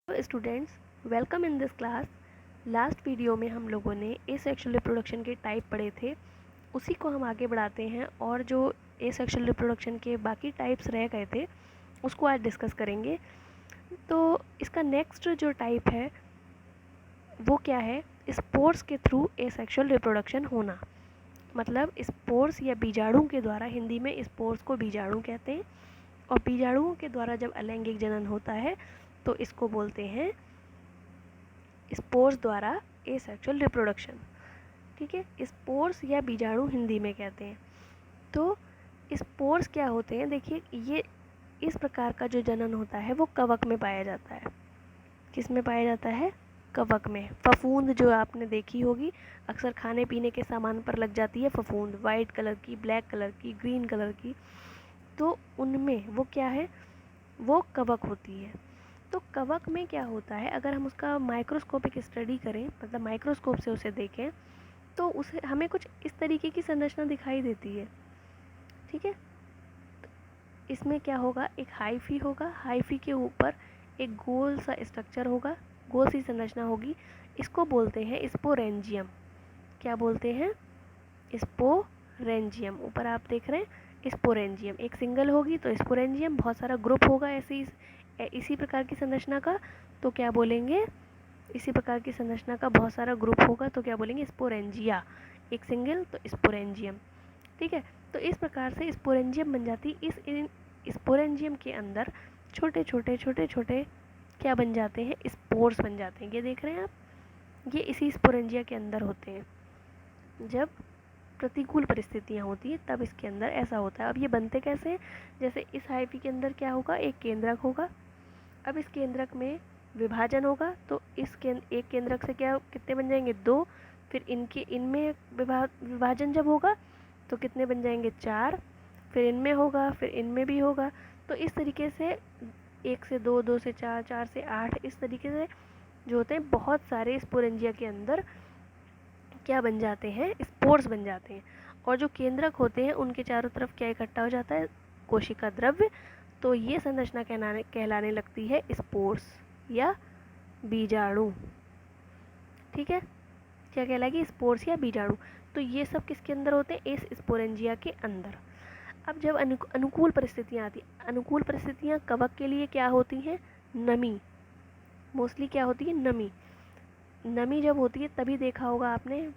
Hello students, welcome in this class. Last video में हम लोगों ने एसेक्सुअल रिप्रोडक्शन के टाइप पढ़े थे, उसी को हम आगे बढ़ाते हैं और जो एसेक्सुअल रिप्रोडक्शन के बाकी टाइप्स रह गए थे उसको आज डिस्कस करेंगे। तो इसका नेक्स्ट जो टाइप है वो क्या है? स्पोर्स के थ्रू एसेक्सुअल रिप्रोडक्शन होना, मतलब स्पोर्स या बीजाणु के द्वारा। हिंदी में स्पोर्स को बीजाणु कहते हैं और बीजाणुओं के द्वारा जब अलैंगिक जनन होता है तो इसको बोलते हैं स्पोर्स द्वारा एसेक्सुअल रिप्रोडक्शन। ठीक है, स्पोर्स या बीजाणु हिंदी में कहते हैं। तो स्पोर्स क्या होते हैं? देखिए, ये इस प्रकार का जो जनन होता है वो कवक में पाया जाता है। किस में पाया जाता है? कवक में। फफूंद जो आपने देखी होगी, अक्सर खाने पीने के सामान पर लग जाती है फफूंद, वाइट कलर की, ब्लैक कलर की, ग्रीन कलर की, तो उनमें वो क्या है? वो कवक होती है। तो कवक में क्या होता है, अगर हम उसका माइक्रोस्कोपिक स्टडी करें, मतलब माइक्रोस्कोप से उसे देखें, तो उसे हमें कुछ इस तरीके की संरचना दिखाई देती है। ठीक है, इसमें क्या होगा? एक हाइफी होगा, हाइफी के ऊपर एक गोल सा स्ट्रक्चर होगा, गोल सी संरचना होगी। इसको बोलते हैं स्पोरेंजियम। क्या बोलते हैं? स्पोरेंजियम। ऊपर आप देख रहे हैं स्पोरेंजियम, एक सिंगल होगी तो स्पोरेंजियम, बहुत सारा ग्रुप होगा ऐसे इसी प्रकार की संरचना का, तो क्या बोलेंगे? इसी प्रकार की संरचना का बहुत सारा ग्रुप होगा तो क्या बोलेंगे? स्पोरेंजिया। एक सिंगल तो स्पोरेंजियम। ठीक है, तो इस प्रकार से स्पोरेंजियम बन जाती। इस स्पोरेंजियम के अंदर छोटे छोटे छोटे छोटे क्या बन जाते हैं? स्पोर्स बन जाते हैं। ये देख रहे हैं आप, ये इसी स्पोरेंजिया के अंदर होते हैं। जब प्रतिकूल परिस्थितियाँ होती हैं तब इसके अंदर ऐसा होता है। अब ये बनते कैसे हैं? जैसे इस हाइफी के अंदर क्या होगा? एक केंद्रक होगा। अब इस केंद्रक में विभाजन होगा तो एक केंद्रक से क्या कितने बन जाएंगे? 2। फिर इनमें विभाजन जब होगा तो कितने बन जाएंगे? 4। फिर इनमें होगा, फिर इनमें भी होगा। तो इस तरीके से 1 से 2, 2 से 4, 4 से 8, इस तरीके से जो होते हैं बहुत सारे स्पोरेंजिया के अंदर क्या बन जाते हैं? स्पोर्स बन जाते हैं। और जो केंद्रक होते हैं उनके चारों तरफ क्या इकट्ठा हो जाता है? कोशिका द्रव्य। तो ये संरचना कहलाने लगती है स्पोर्स या बीजाणु। ठीक है, क्या कहलाएगी? स्पोर्स या बीजाणु। तो ये सब किसके अंदर होते हैं? इस स्पोरेंजिया के अंदर। अब जब अनुकूल परिस्थितियाँ आती, अनुकूल परिस्थितियाँ कवक के लिए क्या होती हैं? नमी। मोस्टली क्या होती है? नमी। नमी जब होती है तभी देखा होगा आपने,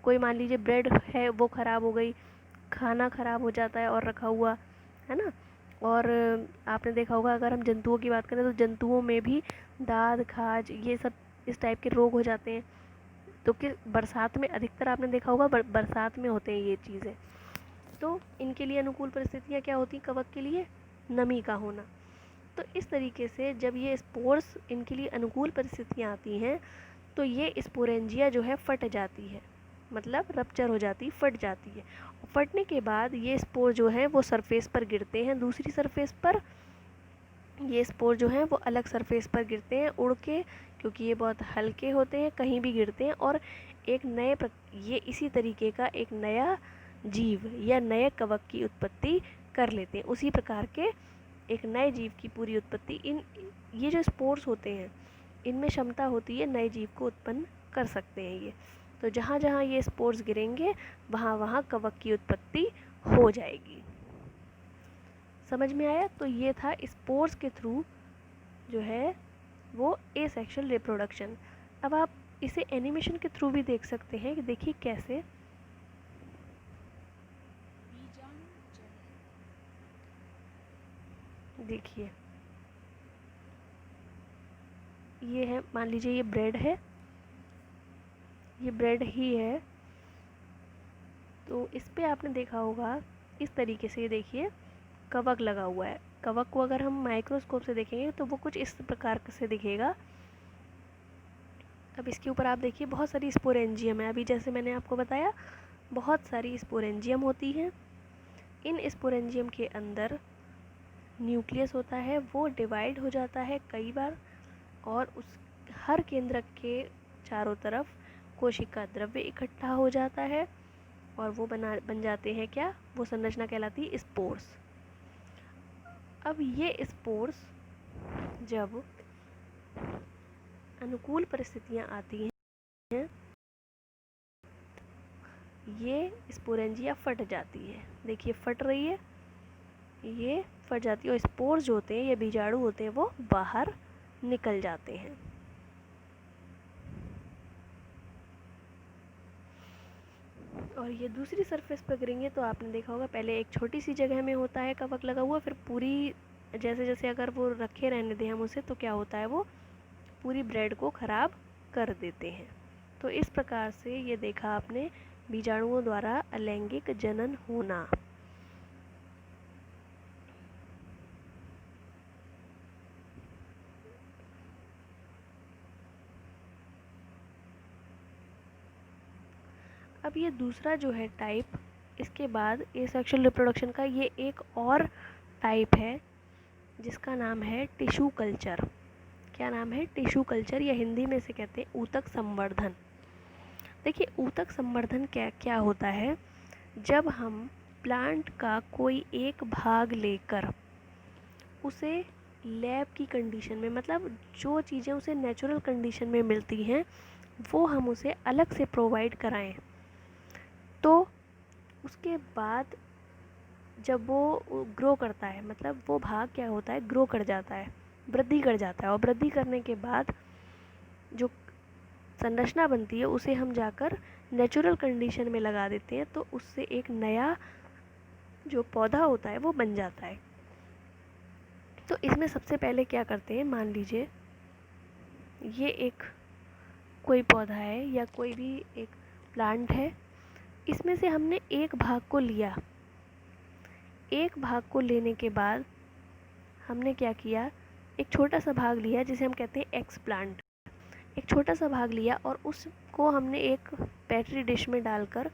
कोई मान लीजिए ब्रेड है वो ख़राब हो गई, खाना ख़राब हो जाता है और रखा हुआ है ना। और आपने देखा होगा, अगर हम जंतुओं की बात करें तो जंतुओं में भी दाद खाज ये सब इस टाइप के रोग हो जाते हैं। तो कि बरसात में अधिकतर आपने देखा होगा बरसात में होते हैं ये चीज़ें। तो इनके लिए अनुकूल परिस्थितियाँ क्या होती हैं कवक के लिए? नमी का होना। तो इस तरीके से जब ये स्पोर्स, इनके लिए अनुकूल परिस्थितियाँ आती हैं तो ये स्पोरेंजिया जो है फट जाती है, मतलब रप्चर हो जाती, फट जाती है। फटने के बाद ये स्पोर जो है वो सरफेस पर गिरते हैं, दूसरी सरफेस पर। ये स्पोर जो हैं वो अलग सरफेस पर गिरते हैं उड़ के, क्योंकि ये बहुत हल्के होते हैं, कहीं भी गिरते हैं और एक ये इसी तरीके का एक नया जीव या नए कवक की उत्पत्ति कर लेते हैं। उसी प्रकार के एक नए जीव की पूरी उत्पत्ति ये जो स्पोर्स होते हैं इनमें क्षमता होती है नए जीव को उत्पन्न कर सकते हैं ये। तो जहाँ जहाँ ये स्पोर्स गिरेंगे वहाँ वहाँ कवक की उत्पत्ति हो जाएगी। समझ में आया? तो ये था स्पोर्स के थ्रू जो है वो एसेक्सुअल रिप्रोडक्शन। अब आप इसे एनिमेशन के थ्रू भी देख सकते हैं कि देखिए कैसे। देखिए, ये है, मान लीजिए ये ब्रेड है, ये ब्रेड ही है। तो इस पे आपने देखा होगा इस तरीके से, देखिए कवक लगा हुआ है। कवक को अगर हम माइक्रोस्कोप से देखेंगे तो वो कुछ इस प्रकार से दिखेगा। अब इसके ऊपर आप देखिए बहुत सारी स्पोरेंजियम है। अभी जैसे मैंने आपको बताया बहुत सारी स्पोरेंजियम होती हैं। इन स्पोरेंजियम के अंदर न्यूक्लियस होता है, वो डिवाइड हो जाता है कई बार और उस हर केंद्रक के चारों तरफ कोशिका द्रव्य इकट्ठा हो जाता है और वो बन जाते हैं क्या? वो संरचना कहलाती है स्पोर्स। अब ये स्पोर्स जब अनुकूल परिस्थितियाँ आती हैं ये स्पोरेंजिया फट जाती है। देखिए फट रही है, ये फट जाती है और स्पोर्स जो होते हैं, ये बीजाणु होते हैं, वो बाहर निकल जाते हैं। और ये दूसरी सरफेस पर गिरेंगे तो आपने देखा होगा पहले एक छोटी सी जगह में होता है कवक लगा हुआ, फिर पूरी जैसे जैसे अगर वो रखे रहने दें हम उसे तो क्या होता है, वो पूरी ब्रेड को ख़राब कर देते हैं। तो इस प्रकार से ये देखा आपने बीजाणुओं द्वारा अलैंगिक जनन होना। अब ये दूसरा जो है टाइप, इसके बाद ये सेक्सुअल रिप्रोडक्शन का ये एक और टाइप है जिसका नाम है टिश्यू कल्चर। क्या नाम है? टिश्यू कल्चर, या हिंदी में से कहते हैं ऊतक संवर्धन। देखिए ऊतक संवर्धन क्या होता है, जब हम प्लांट का कोई एक भाग लेकर उसे लैब की कंडीशन में, मतलब जो चीज़ें उसे नेचुरल कंडीशन में मिलती हैं वो हम उसे अलग से प्रोवाइड कराएं, तो उसके बाद जब वो ग्रो करता है, मतलब वो भाग क्या होता है, ग्रो कर जाता है, वृद्धि कर जाता है, और वृद्धि करने के बाद जो संरचना बनती है उसे हम जाकर नेचुरल कंडीशन में लगा देते हैं, तो उससे एक नया जो पौधा होता है वो बन जाता है। तो इसमें सबसे पहले क्या करते हैं, मान लीजिए ये एक कोई पौधा है या कोई भी एक प्लांट है, इसमें से हमने एक भाग को लिया। एक भाग को लेने के बाद हमने क्या किया, एक छोटा सा भाग लिया जिसे हम कहते हैं एक्स प्लांट। एक छोटा सा भाग लिया और उसको हमने एक पेट्री डिश में डालकर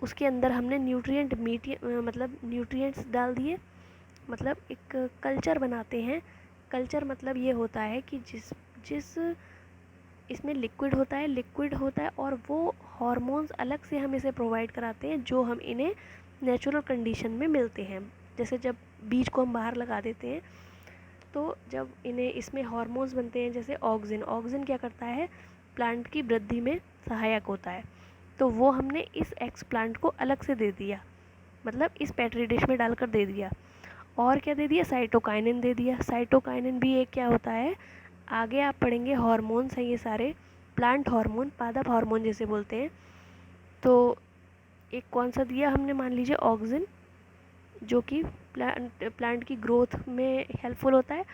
उसके अंदर हमने मतलब न्यूट्रिएंट्स डाल दिए, मतलब एक कल्चर बनाते हैं। कल्चर मतलब ये होता है कि जिस इसमें लिक्विड होता है और वो हार्मोन्स अलग से हम इसे प्रोवाइड कराते हैं जो हम इन्हें नेचुरल कंडीशन में मिलते हैं। जैसे जब बीज को हम बाहर लगा देते हैं तो जब इन्हें इसमें हार्मोन्स बनते हैं, जैसे ऑक्सिन क्या करता है, प्लांट की वृद्धि में सहायक होता है, तो वो हमने इस एक्स प्लांट को अलग से दे दिया, मतलब इस पेट्री डिश में डालकर दे दिया। और क्या दे दिया, साइटोकाइनिन दे दिया। साइटोकाइनिन भी एक क्या होता है, आगे आप पढ़ेंगे, हार्मोन्स हैं ये सारे, प्लांट हार्मोन, पादप हार्मोन जैसे बोलते हैं। तो एक कौन सा दिया हमने, मान लीजिए ऑक्सिन, जो कि प्लांट की ग्रोथ में हेल्पफुल होता है,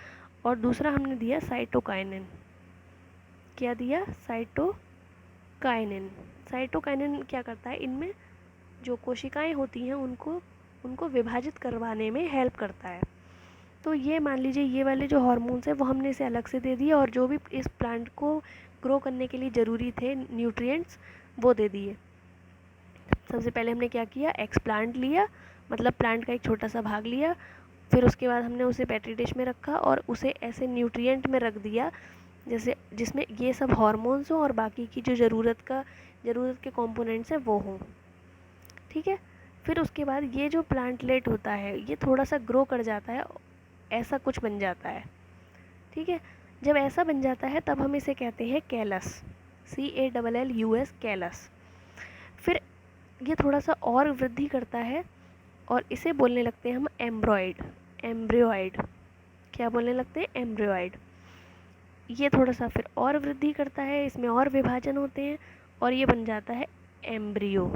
और दूसरा हमने दिया साइटोकाइनिन। क्या दिया, साइटोकाइनिन। साइटोकाइनिन क्या करता है, इनमें जो कोशिकाएं होती हैं उनको विभाजित करवाने में हेल्प करता है। तो ये मान लीजिए ये वाले जो हार्मोन्स हैं वो हमने इसे अलग से दे दिए, और जो भी इस प्लांट को ग्रो करने के लिए ज़रूरी थे न्यूट्रिएंट्स वो दे दिए। सबसे पहले हमने क्या किया, एक्स प्लांट लिया, मतलब प्लांट का एक छोटा सा भाग लिया, फिर उसके बाद हमने उसे पेट्री डिश में रखा और उसे ऐसे न्यूट्रिएंट में रख दिया जैसे जिसमें ये सब हार्मोन्स हों और बाकी की जो ज़रूरत के कंपोनेंट्स हैं वो हों। ठीक है, फिर उसके बाद ये जो प्लांटलेट होता है ये थोड़ा सा ग्रो कर जाता है, ऐसा कुछ बन जाता है। ठीक है, जब ऐसा बन जाता है तब हम इसे कहते हैं कैलस, CALLUS, कैलस। फिर ये थोड़ा सा और वृद्धि करता है और इसे बोलने लगते हैं हम एम्ब्रियोइड। क्या बोलने लगते हैं, एम्ब्रियोइड। ये थोड़ा सा फिर और वृद्धि करता है, इसमें और विभाजन होते हैं और ये बन जाता है एम्ब्रियो।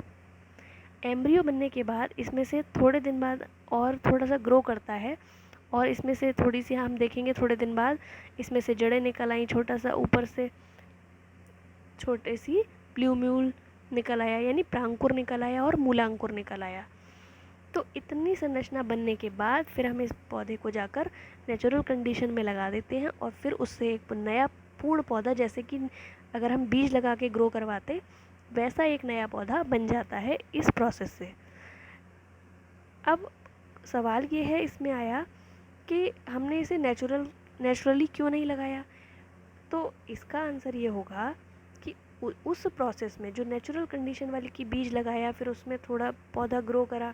एम्ब्रियो बनने के बाद इसमें से थोड़े दिन बाद और थोड़ा सा ग्रो करता है, और इसमें से थोड़ी सी हम देखेंगे थोड़े दिन बाद इसमें से जड़ें निकल आई, छोटा सा ऊपर से छोटे सी प्ल्यूम्यूल निकल आया, यानी प्रांकुर निकल आया और मूलांकुर निकल आया। तो इतनी संरचना बनने के बाद फिर हम इस पौधे को जाकर नेचुरल कंडीशन में लगा देते हैं और फिर उससे एक नया पूर्ण पौधा, जैसे कि अगर हम बीज लगा के ग्रो करवाते वैसा एक नया पौधा बन जाता है इस प्रोसेस से। अब सवाल ये है इसमें आया कि हमने इसे नेचुरली क्यों नहीं लगाया, तो इसका आंसर ये होगा कि उस प्रोसेस में जो नेचुरल कंडीशन वाली की बीज लगाया फिर उसमें थोड़ा पौधा ग्रो करा,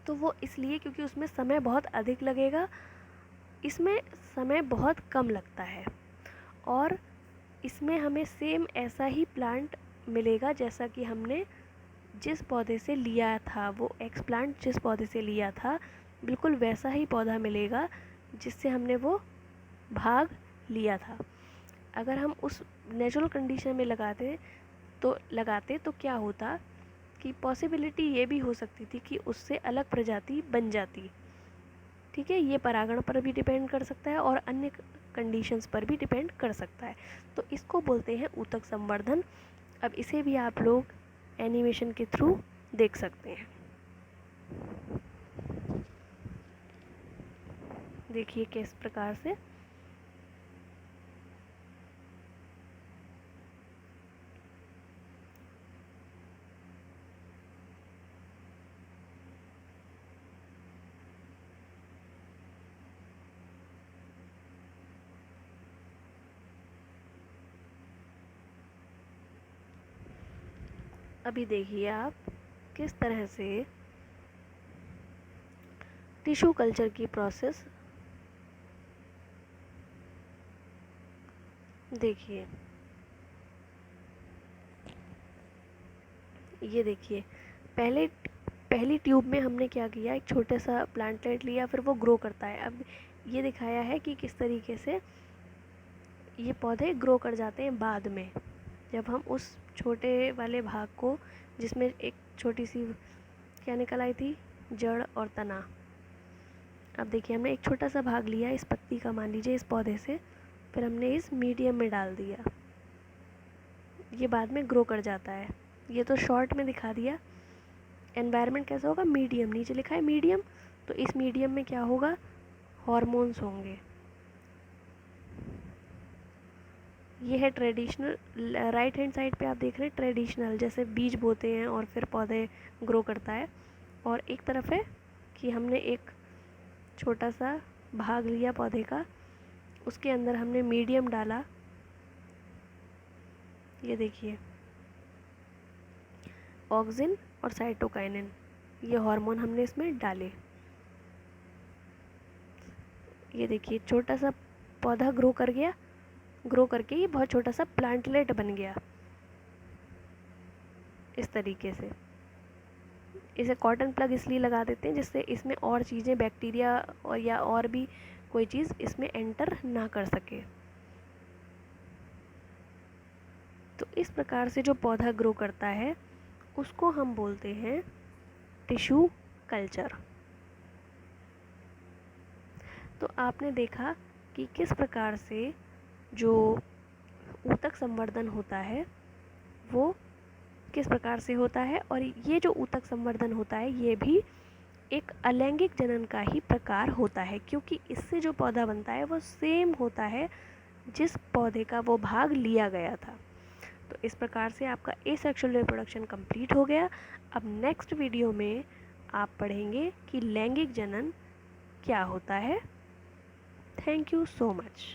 तो वो इसलिए क्योंकि उसमें समय बहुत अधिक लगेगा, इसमें समय बहुत कम लगता है। और इसमें हमें सेम ऐसा ही प्लांट मिलेगा जैसा कि हमने जिस पौधे से लिया था, वो एक्स प्लांट जिस पौधे से लिया था बिल्कुल वैसा ही पौधा मिलेगा जिससे हमने वो भाग लिया था। अगर हम उस नेचुरल कंडीशन में लगाते तो क्या होता कि पॉसिबिलिटी ये भी हो सकती थी कि उससे अलग प्रजाति बन जाती। ठीक है, ये परागण पर भी डिपेंड कर सकता है और अन्य कंडीशंस पर भी डिपेंड कर सकता है। तो इसको बोलते हैं ऊतक संवर्धन। अब इसे भी आप लोग एनिमेशन के थ्रू देख सकते हैं। देखिए किस प्रकार से अभी देखिए आप किस तरह से टिश्यू कल्चर की प्रोसेस देखिए। ये देखिए पहली ट्यूब में हमने क्या किया, एक छोटा सा प्लांटलेट लिया, फिर वो ग्रो करता है। अब ये दिखाया है कि किस तरीके से ये पौधे ग्रो कर जाते हैं बाद में, जब हम उस छोटे वाले भाग को, जिसमें एक छोटी सी क्या निकल आई थी, जड़ और तना। अब देखिए हमने एक छोटा सा भाग लिया इस पत्ती का, मान लीजिए इस पौधे से, फिर हमने इस मीडियम में डाल दिया, ये बाद में ग्रो कर जाता है। ये तो शॉर्ट में दिखा दिया। एनवायरनमेंट कैसा होगा, मीडियम, नीचे लिखा है मीडियम, तो इस मीडियम में क्या होगा, हॉर्मोन्स होंगे। ये है ट्रेडिशनल, राइट हैंड साइड पे आप देख रहे हैं ट्रेडिशनल, जैसे बीज बोते हैं और फिर पौधे ग्रो करता है। और एक तरफ है कि हमने एक छोटा सा भाग लिया पौधे का, उसके अंदर हमने मीडियम डाला। ये देखिए ऑक्सिन और साइटोकाइनिन, ये हार्मोन हमने इसमें डाले। ये देखिए छोटा सा पौधा ग्रो कर गया, ग्रो करके ये बहुत छोटा सा प्लांटलेट बन गया इस तरीके से। इसे कॉटन प्लग इसलिए लगा देते हैं जिससे इसमें और चीज़ें, बैक्टीरिया और या और भी कोई चीज़ इसमें एंटर ना कर सके। तो इस प्रकार से जो पौधा ग्रो करता है उसको हम बोलते हैं टिश्यू कल्चर। तो आपने देखा कि किस प्रकार से जो ऊतक संवर्धन होता है वो किस प्रकार से होता है, और ये जो ऊतक संवर्धन होता है ये भी एक अलैंगिक जनन का ही प्रकार होता है, क्योंकि इससे जो पौधा बनता है वो सेम होता है जिस पौधे का वो भाग लिया गया था। तो इस प्रकार से आपका एसेक्सुअल रिप्रोडक्शन कंप्लीट हो गया। अब नेक्स्ट वीडियो में आप पढ़ेंगे कि लैंगिक जनन क्या होता है। Thank you so much.